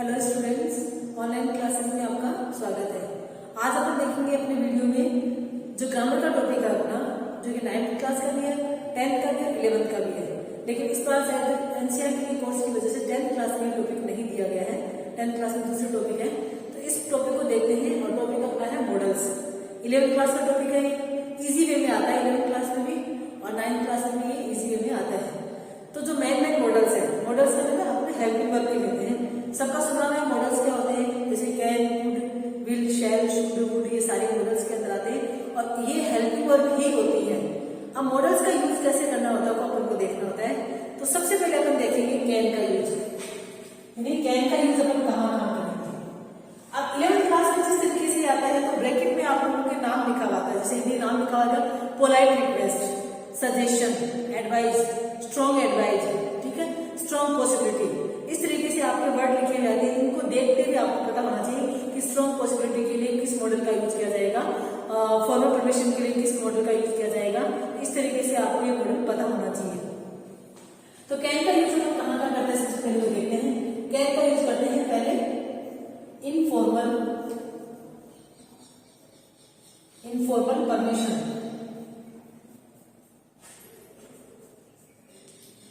Hello students, online classes में आपका स्वागत है। आज अपन देखेंगे अपने वीडियो में जो ग्रामर का टॉपिक है अपना, जो कि 9th क्लास का भी है, 10th का भी है, 11th का भी है। लेकिन इस बार शायद एनसीईआरटी कोर्स की वजह से 10th क्लास में टॉपिक नहीं दिया गया है। 10th क्लास में दूसरे टॉपिक है, तो इस टॉपिक को देखते हैं। और टॉपिक अपना है मॉडल्स। 11th क्लास का टॉपिक है, इजी वे में आता है 11th क्लास में भी, और 9th क्लास में भी इजी वे में आता है। तो जो मेन मॉडल्स है, मॉडल्स का मतलब अपने हेल्पिंग वर्ब के लेते हैं। सबका सुना है मॉडल्स क्या होते हैं, जैसे can, could, will, shall, should, would, ये सारे मॉडल्स के अंदर आते हैं और ये हेल्पिंग वर्ब ही होती है। अब मॉडल्स का यूज कैसे करना होता है अपन को देखना होता है। तो सबसे पहले अपन देखेंगे कैन का यूज, यानी कैन का यूज अपन कहाँ करेंगे। अब 11th क्लास में जिस तरीके से आता है, तो ब्रैकेट में आप लोगों के नाम लिखा हुआ है, जैसे हिंदी नाम लिखा हुआ है, polite request, suggestion, advice, strong advice, ठीक है, स्ट्रॉन्ग पॉसिबिलिटी। इस तरीके से आपके वर्ड लिखे जाते हैं। इनको देखते हुए आपको पता होना चाहिए कि स्ट्रॉन्ग पॉसिबिलिटी के लिए किस मॉडल का यूज किया जाएगा, फॉर्मल परमिशन के लिए किस मॉडल का यूज किया जाएगा। इस तरीके से आपको ये मॉडल पता होना चाहिए। तो कैन का यूज हम कहाँ करते हैं, सबसे पहले तो देखते हैं। कैन का यूज करते हैं पहले informal permission,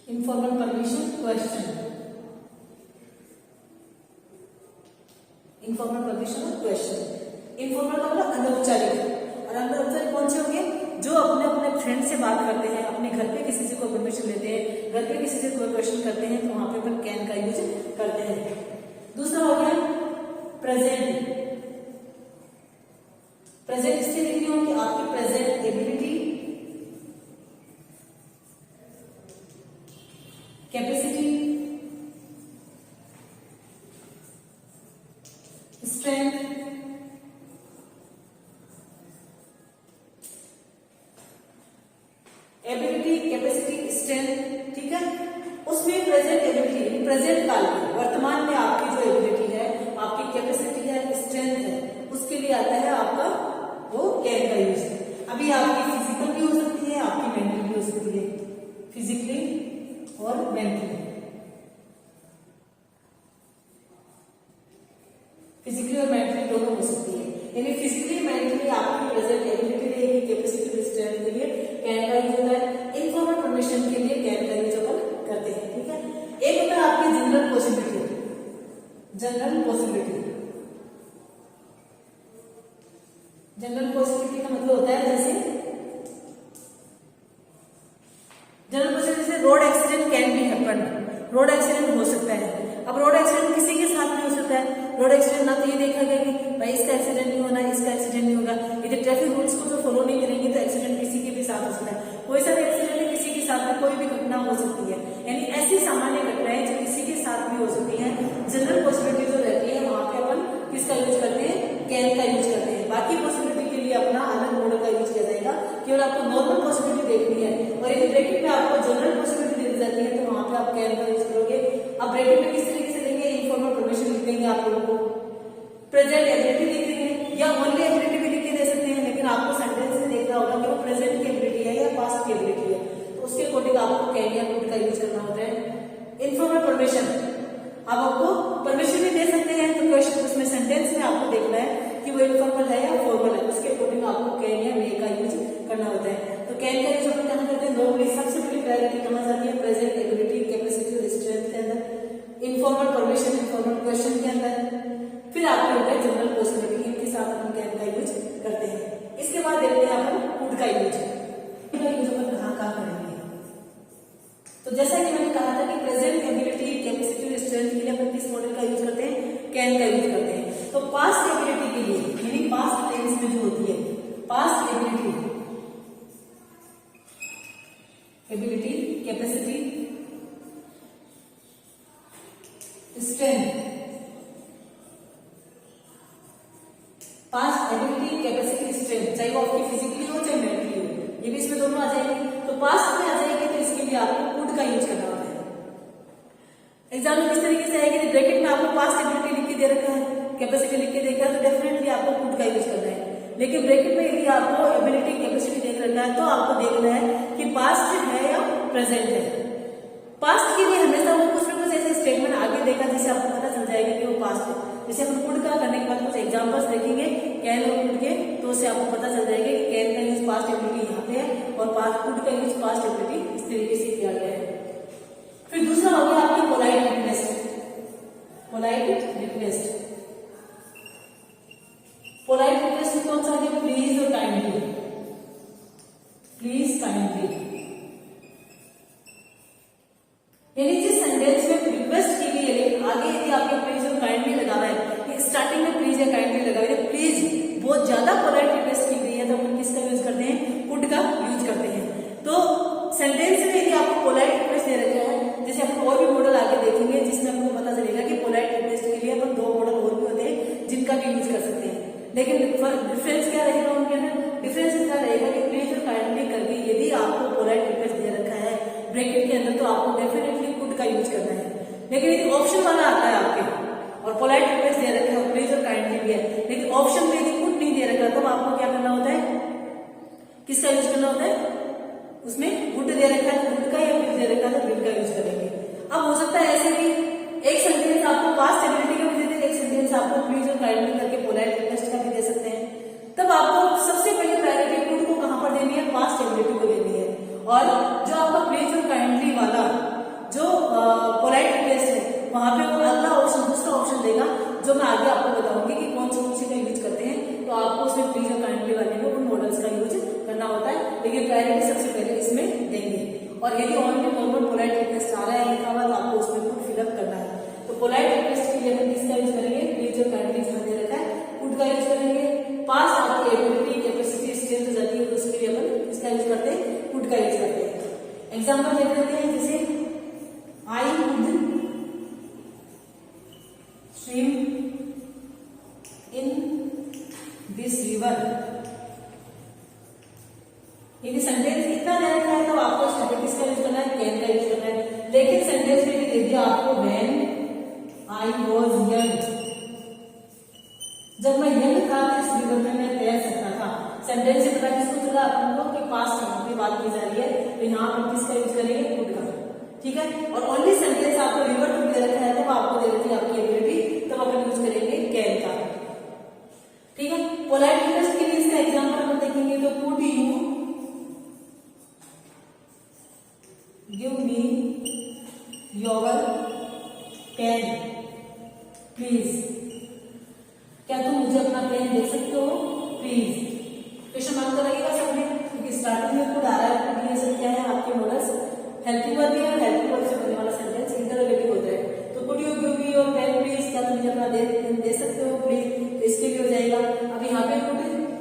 informal permission question, informal permission question. Informal का मतलब अनौपचारिक, और अनौपचारिक कौन से होंगे, जो अपने अपने फ्रेंड से बात करते हैं, अपने घर पे किसी से कोई परमिशन लेते हैं, घर पे किसी से कोई क्वेश्चन करते हैं, तो वहां पे अपन कैन का यूज करते हैं। दूसरा हो गया प्रेजेंट। प्रेजेंट इससे लिखनी होगी आपकी present ability, capacity, strength, ability, capacity, strength, ठीक है। उसमें प्रेजेंट एबिलिटी, प्रेजेंट काल में, वर्तमान में आपकी जो एबिलिटी है, आपकी कैपेसिटी है, स्ट्रेंथ है, उसके लिए आता है आपका वो कैन का यूज। अभी आपकी फिजिकल भी हो सकती है, आपकी मेंटल भी हो सकती है, फिजिकली और मेंटली। फिजिकली और मेंटली दोनों हो सकती है, यानी फिजिकली मेंटली आपकी प्रेजेंट एबिलिटी रहेगी, कैपेसिटी स्ट्रेंथ के लिए कैन का यूज होता है। इनफॉर्मल परमिशन के लिए कैन का यूज अपन करते हैं, ठीक है। एक होता है आपकी general possibility, general possibility. General possibility का मतलब होता है जैसे जनरल पॉसिबिलिटी से road accident can be happen, road accident हो सकता है। अब रोड एक्सीडेंट किसी के साथ भी हो सकता है। रोड एक्सीडेंट ना तो ये देखा गया कि भाई इसका एक्सीडेंट नहीं होना, इसका एक्सीडेंट नहीं होगा, यदि ट्रैफिक रूल्स को जो फॉलो नहीं करेंगे तो एक्सीडेंट किसी के भी साथ हो सकता है। कोई सा भी एक्सीडेंट है, किसी के साथ में कोई भी घटना हो सकती है, यानी ऐसी सामान्य घटनाएं जो किसी के साथ भी हो सकती है। जनरल पॉसिबिलिटी जो रहती है वहां पे अपन किसका यूज करते हैं, कैन का यूज करते हैं। बाकी पॉसिबिलिटी के लिए अपना अलग मॉडल का यूज किया जाएगा। केवल आपको नॉर्मल पॉसिबिलिटी देखनी है, और यदि ब्रैकेट में आपको जनरल पॉसिबिलिटी दी जाती है तो वहां पे आप कैन का यूज करोगे। अब ब्रैकेट में किस तरीके से देंगे, इनफॉर्मल परमिशन लिख देंगे आप लोगों को, प्रेजेंट एबिलिटी लिख देंगे, या ओनली एबिलिटी भी लिख के दे सकते हैं, लेकिन आपको सेंटेंस में देखना होगा कि वो प्रेजेंट की एबिलिटी है या पास्ट की एबिलिटी है, तो उसके अकॉर्डिंग आपको कैन या कुड का यूज करना होता है। इनफॉर्मल परमिशन, अब आपको परमिशन भी दे सकते हैं, तो क्वेश्चन उसमें सेंटेंस में आपको देखना है कि वो इनफॉर्मल है या फॉर्मल है, उसके अकॉर्डिंग आपको कैन या मे का यूज करना होता है। तो कैन का यूज अपन कहाँ करते हैं, नॉर्मली सबसे बड़ी प्रायोरिटी कहाँ जाती है, प्रेजेंट एबिलिटी, कैपेसिटी और स्ट्रेंथ के अंदर, इनफॉर्मल परमिशन, इनफॉर्मल क्वेश्चन के अंदर, फिर आपके होता है जनरल पॉसिबिलिटी, इनके साथ अपन कैन का यूज करते हैं। इसके बाद देखते हैं अपन कुड का यूज। अपन कहाँ करेंगे, तो जैसा कि मैंने कहा था कि प्रेजेंट एबिलिटी, कैपेसिटी और स्ट्रेंथ के लिए अपन किस मॉडल का यूज करते हैं, कैन का यूज करते हैं। तो पास्ट एबिलिटी के लिए, यानी पास्ट टेंस में जो होती है past ability, capacity, strength, past ability, capacity, strength, चाहे वो आपकी फिजिकली हो चाहे मेंटली हो, ये भी इसमें दोनों आ जाएंगे। तो पास्ट में आ जाएगी, तो इसके लिए आपको कुड का यूज करना होता है। एग्जाम में किस तरीके से आएगी, ब्रैकेट में आपको पास्ट एबिलिटी लिख के दे रखा है, कैपेसिटी लिख के देखा है, तो डेफिनेटली आपको कुड का यूज करना है। लेकिन ब्रैकेट में यदि आपको एबिलिटी, कैपेसिटी देख रखा है, तो आपको देखना है कि पास्ट है या प्रेजेंट है। पास्ट के लिए हमेशा वो कुछ ना कुछ ऐसे स्टेटमेंट आगे देगा जिससे आपको पता चल जाएगा कि वो पास्ट है। जैसे अपन कुड का करने के बाद कुछ एग्जांपल्स देखेंगे कैन और कुड के, तो उससे आपको पता चल जाएगा कि कैन का यूज पास्ट एबिलिटी यहाँ पे है और कुड का यूज पास्ट एबिलिटी इस तरीके से किया गया है। फिर दूसरा हो गया आपकी polite request. Polite request, polite request में कौन सा है? प्लीज और काइंडली। प्लीज काइंडली, यानी जिस सेंटेंस में रिक्वेस्ट की गई है लेकिन आगे यदि आपके प्लीज और काइंडली लगा हुआ है, स्टार्टिंग में प्लीज या काइंडली लगा हुआ है, प्लीज बहुत ज्यादा पोलाइट रिक्वेस्ट की गई है तो अपन किसका यूज करते हैं? कुड का यूज करते हैं। तो सेंटेंस में यदि आपको पोलाइट रिक्वेस्ट दे रखा है, जैसे अपन और भी मॉडल आगे देखेंगे जिसमें आपको पता चलेगा कि पोलाइट रिक्वेस्ट के लिए अपन 2 मॉडल और भी होते हैं जिनका भी यूज कर सकते हैं। लेकिन डिफरेंस क्या रहेगा उनके अंदर? डिफरेंस इतना रहेगा कि प्लीज और काइंडली करके यदि आपको पोलाइट रिक्वेस्ट दे रखा है ब्रैकेट के अंदर तो आपको डेफिनेटली कुड का यूज करना है। लेकिन यदि ऑप्शन वाला आता है आपके और पोलाइट रिक्वेस्ट दे रखा है प्लीज और काइंडली भी है, लेकिन ऑप्शन में यदि कुड नहीं दे रखा तो आपको क्या करना होता है? किसका यूज करना होता है? उसमें वुड दे रखा है तो वुड का, या विल दे रखा है तो विल का यूज करेंगे। अब हो सकता है ऐसे भी एक सेंटेंस आपको पास्ट एबिलिटी का भी देते हैं, एक सेंटेंस आपको प्लीज और काइंडली करके पोलाइट रिक्वेस्ट का भी दे सकते हैं। तब आपको सबसे पहले प्रायोरिटी कुड को कहां पर देनी है? पास्ट एबिलिटी को देनी है। और जो आपका प्लीज और काइंडली वाला जो पोलाइट रिक्वेस्ट है वहां पे वो अगला ऑप्शन, दूसरा ऑप्शन देगा जो मैं आगे आपको बताऊंगी कि कौन सी का यूज करते हैं। तो आपको उसमें प्लीज और काइंडली वाले में उन मॉडल्स का यूज करना होता है, लेकिन प्रायोरिटी सबसे पहले इसमें देंगे। और यदि ऑनली नॉर्मल पोलाइट रिक्वेस्ट आ रहा है लिखा हुआ तो आपको उसमें कुड फिलअप करना है। तो पोलाइट रिक्वेस्ट के लिए हम किसका यूज करेंगे? प्लीज और काइंडली जहां दे रखा है कुड का यूज करेंगे। पास्ट आपकी एबिलिटी कैपेसिटी चेंज हो जाती है तो उसके लिए अपन किसका यूज करते हैं? कुड का यूज करते हैं। एग्जाम्पल देख लेते हैं, जैसे I would swim in this river. यदि सेंटेंस इतना दे रखा है तो आपको इसमें किसका यूज करना है? कैन का यूज करना है। लेकिन सेंटेंस में भी दे दिया आपको व्हेन आई वाज यंग, जब मैं यंग था तो इस रिवर में मैं तैर सकता था। सेंटेंस से पता किसको चला? अपन को कि पास्ट की बात की जा रही है, तो यहाँ पर किसका यूज करेंगे? कुड का। ठीक है। और ओनली सेंटेंस आपको रिवर टू दे रखा है तब आपको दे रखी है आपकी एबिलिटी, तब अपन यूज करेंगे कैन का। ठीक है। पोलाइट रिक्वेस्ट के लिए इसका एग्जांपल हम देखेंगे तो could you give me your pen please, क्या तुम मुझे अपना पेन दे सकते हो प्लीज। क्वेश्चन मार्क तो लगेगा सब में, क्योंकि स्टार्टिंग में कुड आ रहा है। कुड ये सब क्या है? आपके मॉडल्स हेल्पिंग वर्ब है, हेल्पिंग वर्ब से बनने वाला सेंटेंस इंटरोगेटिव होता है। तो could you give me your pen please, क्या तुम मुझे अपना दे सकते हो प्लीज, तो इसके लिए हो जाएगा। अब यहाँ पे कुड,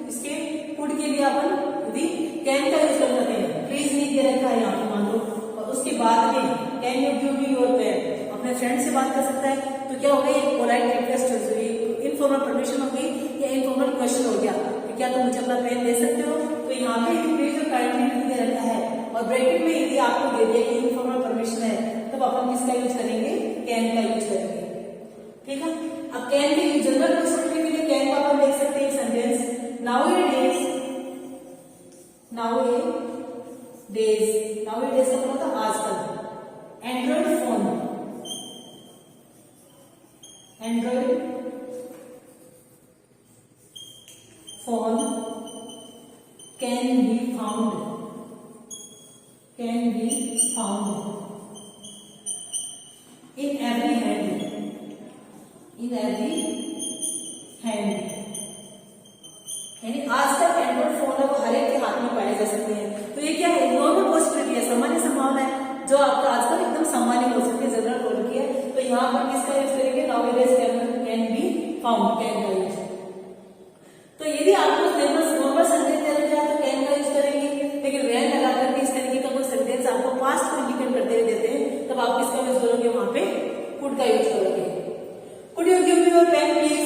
इसके कुड के लिए अपन यदि कैन का यूज कर सकते हैं, प्लीज नहीं दे रखा है यहाँ पे मान लो, और उसके बाद में can you give me your pen अपने फ्रेंड से बात कर सकता है, तो क्या हो गया? एक पोलाइट रिक्वेस्ट हो गई, इनफॉर्मल परमिशन हो गई या इनफॉर्मल क्वेश्चन हो गया कि क्या तुम मुझे अपना पेन दे सकते हो। तो यहाँ पे प्लीज और काइंडली दे रखा है और ब्रैकेट में यदि आपको दे दिया कि इनफॉर्मल परमिशन है तब अपन किसका यूज करेंगे? कैन का यूज करेंगे। ठीक है। अब कैन के जनरल पॉसिबिलिटी के लिए कैन का अपन देख सकते हैं सेंटेंस नाउएडेज का मतलब आजकल। Android phone can be found in every hand, यानी आजकल एंड्रॉइड फोन है वो हर एक के हाथ में पाए जा सकते हैं। तो ये क्या है? नॉर्मल पॉसिबिलिटी है, सामान्य संभावना है जो आपका आजकल एकदम सामान्य हो सकती है, जनरल हो रखी है। तो यहाँ पर किसका यूज करेंगे? नाउएडेज कैन बी फाउंड, कैन का यूज। तो यदि आपको नॉर्मल सेंटेंस दे रखा है तो कैन का यूज करेंगे, लेकिन वैन लगा करके इस तरीके का कोई सेंटेंस आपको पास्ट को इंडिकेट करते हुए देते हैं तब आप किसका यूज करोगे? वहां पे कुड का यूज करोगे। Could you give me your pen please,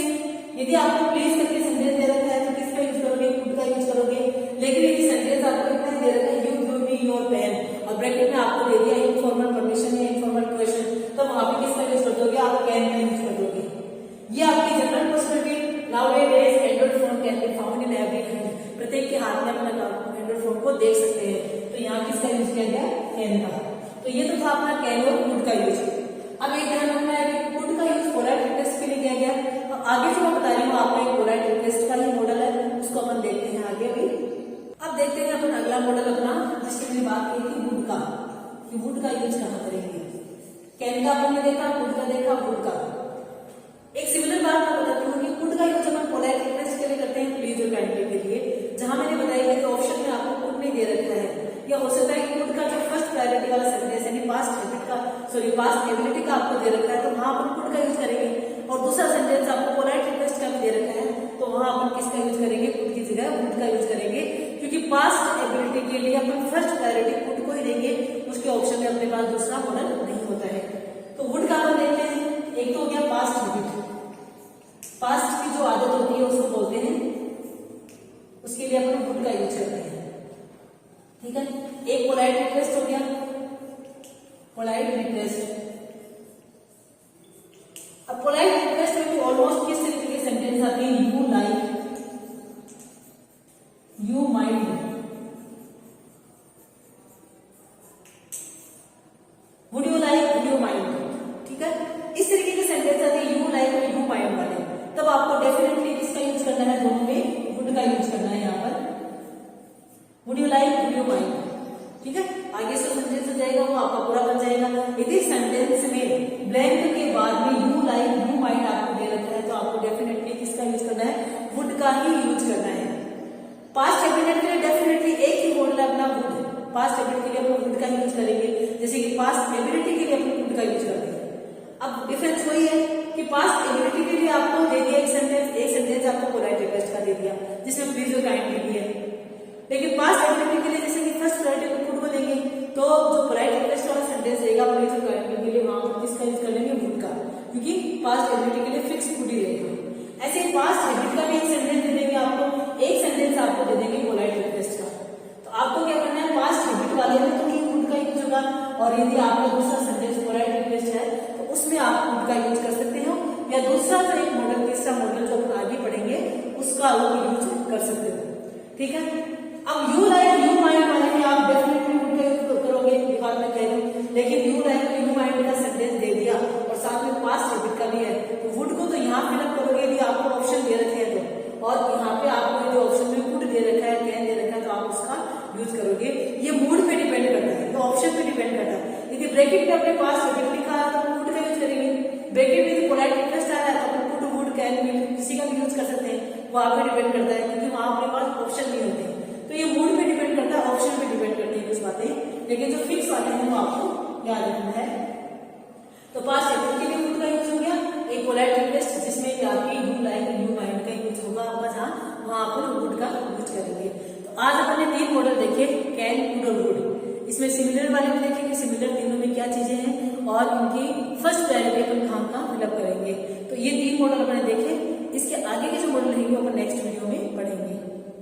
यदि आपको प्लीज करके सेंटेंस दे रखा है तो किसका यूज करोगे? कुड का यूज करोगे। लेकिन यदि सेंटेंस आपको इतना दे रखा है you give me your pen और ब्रैकेट में आपको दे दिया इनफॉर्मल परमिशन या इनफॉर्मल क्वेश्चन, तब वहां पे किसका यूज कर दोगे? आप कैन का यूज कर दोगे। ये आपकी general possibility. Nowadays android phone can be found in every hand, प्रत्येक के हाथ में अपना एंड्रॉइड फोन को देख सकते हैं। तो यहाँ किसका यूज किया गया? कैन का। तो ये तो था अपना कैन और कुड का यूज। अब एक ध्यान रखना है कि कुड का यूज पोलाइट रिक्वेस्ट के लिए किया गया। तो आगे जो मैं बता रही हूँ आपको एक पोलाइट रिक्वेस्ट का ही मॉडल है, उसको अपन देखते हैं आगे भी। अब देखते हैं अपन अगला मॉडल अपना, जिसकी मैंने बात की थी वुड का, कि वुड का यूज कहाँ करेंगे। कैन का अपन ने देखा, वुड का देखा, वुड का। एक सिमिलर बात मैं बताती हूँ कि वुड का यूज अपन पोलाइट रिक्वेस्ट के लिए करते हैं, प्लीज और काइंडली के लिए, जहां मैंने बताया कि ऑप्शन में आपको वुड नहीं दे रखा है, या हो सकता है कि वुड का जो फर्स्ट प्रायोरिटी वाला सेंटेंस यानी पास्ट हैबिट का, सॉरी पास्ट एबिलिटी का आपको दे रखा है, तो वहां अपन वुड का यूज करेंगे। और दूसरा सेंटेंस आपको पोलाइट रिक्वेस्ट का भी दे रखा है, तो वहां अपन किसका यूज करेंगे, वुड की जगह वुड का यूज करेंगे, क्योंकि पास्ट एबिलिटी के लिए अपन फर्स्ट प्रायोरिटी वुड को ही देंगे, उसके ऑप्शन में अपने पास दूसरा मॉडल नहीं होता है। तो वुड का अपन देखते हैं, एक तो हो गया पास्ट हैबिट, पास्ट की जो आदत होती है उसको बोलते हैं, उसके लिए अपन वुड का यूज करते हैं, ठीक है। एक पोलाइट रिक्वेस्ट हो गया, पोलाइट रिक्वेस्ट। अब पोलाइट रिक्वेस्ट में भी ऑलमोस्ट किस तरीके के सेंटेंस आते हैं, you like, you mind, would you like, would you mind, ठीक है। इस तरीके के सेंटेंस आते हैं यू लाइक और यू माइंड वाले, तब आपको डेफिनेटली किसका यूज करना है, दोनों में वुड का यूज करना है। यहाँ पर would you like, would you mind, ठीक है। आगे से सेंटेंस हो जाएगा वो आपका पूरा बन जाएगा। यदि सेंटेंस में ब्लैंक के बाद में यू लाइक, यू माइंड आपको दे रखा है, तो आपको डेफिनेटली किसका यूज करना है, वुड का ही यूज करना है। पास्ट एबिलिटी के लिए डेफिनेटली एक ही मॉडल है अपना वुड, पास्ट एबिलिटी के लिए अपन वुड का यूज करेंगे, जैसे कि पास्ट एबिलिटी के लिए अपन वुड का यूज करते हैं। अब डिफरेंस वही है कि पास्ट एबिलिटी के लिए आपको दे दिया एक सेंटेंस आपको पोलाइट रिक्वेस्ट का दे दिया, जिसमें प्लीज और काइंडली भी है। लेकिन पास्ट एबिलिटी के लिए जैसे कि फर्स्ट प्रायोरिटी वुड को देंगे, तो जो पोलाइट रिक्वेस्ट वाला सेंटेंस रहेगा प्लीज और काइंडली के लिए वहां पर किसका यूज कर लेंगे, वुड का, क्योंकि पास्ट एबिलिटी के लिए फिक्स वुड ही रहेगा। ऐसे पास्ट हैबिट का भी एक सेंटेंस दे देंगे आपको, एक सेंटेंस आपको दे देंगे पोलाइट रिक्वेस्ट का। तो आपको क्या करना है, पास्ट हैबिट वाले में तो वुड का यूज होगा, और यदि आपका दूसरा सेंटेंस पोलाइट रिक्वेस्ट है तो उसमें आप वुड का यूज कर सकते हो, या दूसरा जो एक मॉडल, तीसरा मॉडल जो अपन आगे पढ़ेंगे उसका वो यूज कर सकते हो, ठीक है। अब यू लाइक, यू माइंड वाले में आप डेफिनेटली वुड का यूज करोगे, ये बात मैं कह रही हूँ। लेकिन यू लाइक, यू माइंड का सेंटेंस दे दिया और साथ में पास्ट हैबिट का भी है, तो वुड को तो यहाँ फिलअप करोगे यदि आपको ऑप्शन दे रखे हैं तो, और यहाँ पे आपको जो ऑप्शन में वुड दे रखा है, कैन दे रखा है, तो आप उसका यूज करोगे। ये मूड पे डिपेंड करता है, ये ऑप्शन पे डिपेंड करता है। यदि ब्रैकेट में अपने पास हैबिट लिखा है तो वुड का यूज करेंगे, ब्रैकेट में यदि पोलाइट रिक्वेस्ट आ रहा है तो वुड, वुड, कैन, विल किसी का भी यूज कर सकते हैं, वो आप पे डिपेंड करता है, क्योंकि वहां अपने पास ऑप्शन नहीं होते। तो ये मूड पे डिपेंड करता है, ऑप्शन पे डिपेंड करती है कुछ बातें, लेकिन जो फिक्स वाले हैं वो आपको याद रखना है। तो पास्ट हैबिट के लिए वुड का यूज हो गया, एक पोलाइट रिक्वेस्ट जिसमें आपकी यू लाइक, यू माइंड का यूज होगा आपका, जहां वहां अपन वुड का यूज करेंगे। तो आज अपन ने 3 मॉडल देखे, कैन, वुड और वुड। इसमें सिमिलर वाले भी देखेंगे, सिमिलर तीनों में क्या चीजें हैं और उनकी फर्स्ट प्रायोरिटी